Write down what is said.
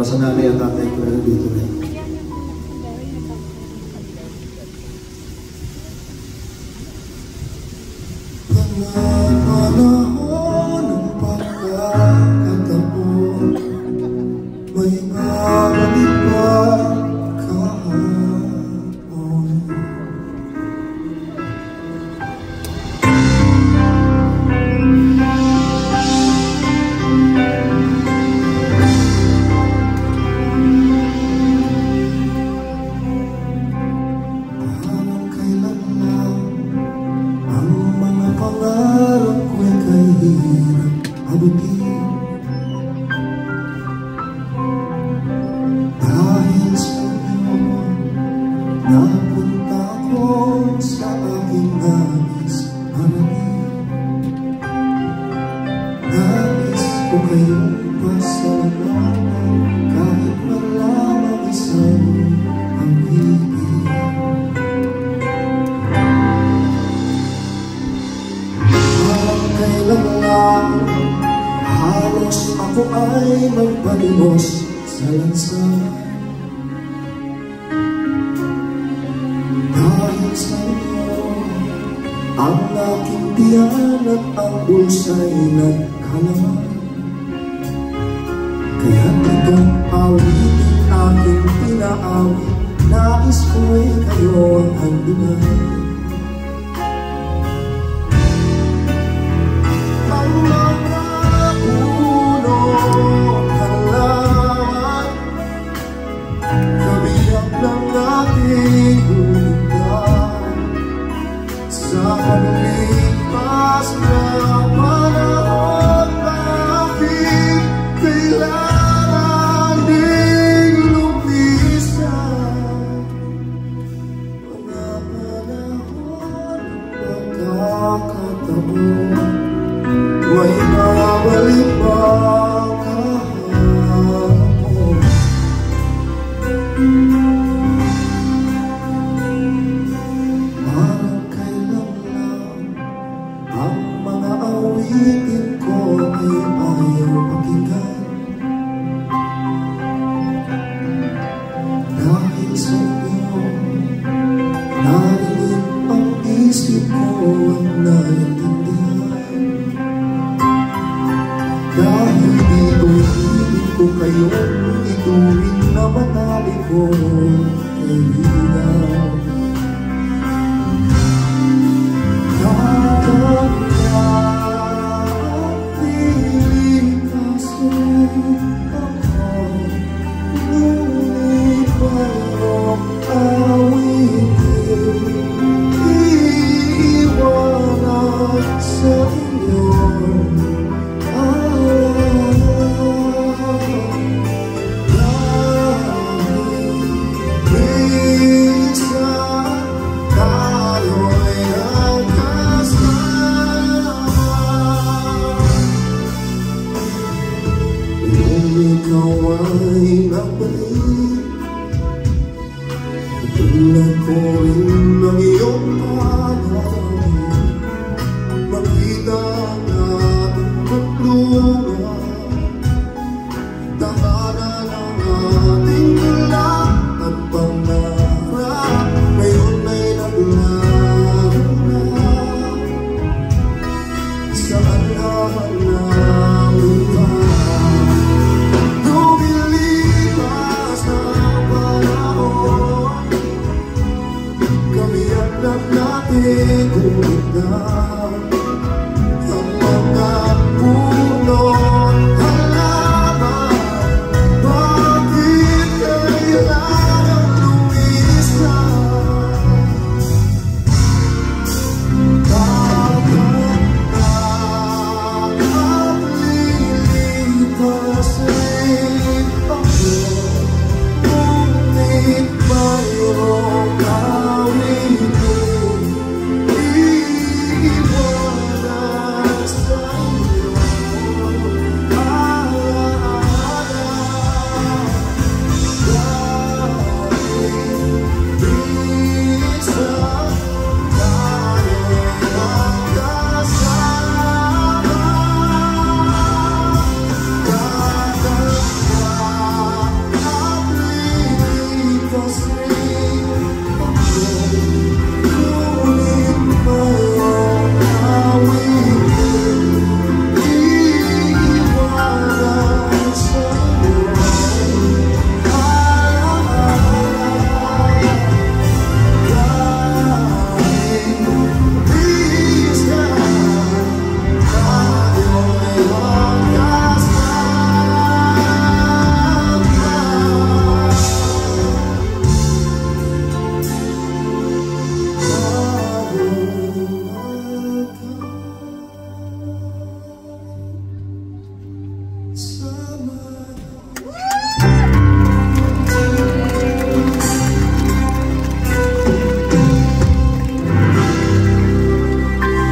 sa nanay at tatay ko na dito rin. Panahon ng pagkakataon, may babalik pa kahapon. Parang kailan lang ang mga pangarap ko'y kahirap abutin. Dahil sa iyo, napunta ko sa aking nais marating. Nais ko kayong pasalamatan kahit malamang isang ang ibig. Kailan lang halos ako ay magpalimos sa lansangan. Dahil sa iyo, ang aking tiyan at ang bulsa'y nagkalaman. Kaya't itong awitin aking pinaawit, nais ko'y kayo ang handunan. Sa paglipas na panahon, bakit kailangan ding lumisan? Mga panahon ng pagkakataon, may babalik pa kahapon. Awitin ko ay ayaw pakinggan. Dahil sa iyo, narinig ang isip ko at naiintindihan. Dahil dito hilig ko kayong ituwin na matalik ko kaibigan. Ikaw ay nagbalik, katulad ko rin ng iyong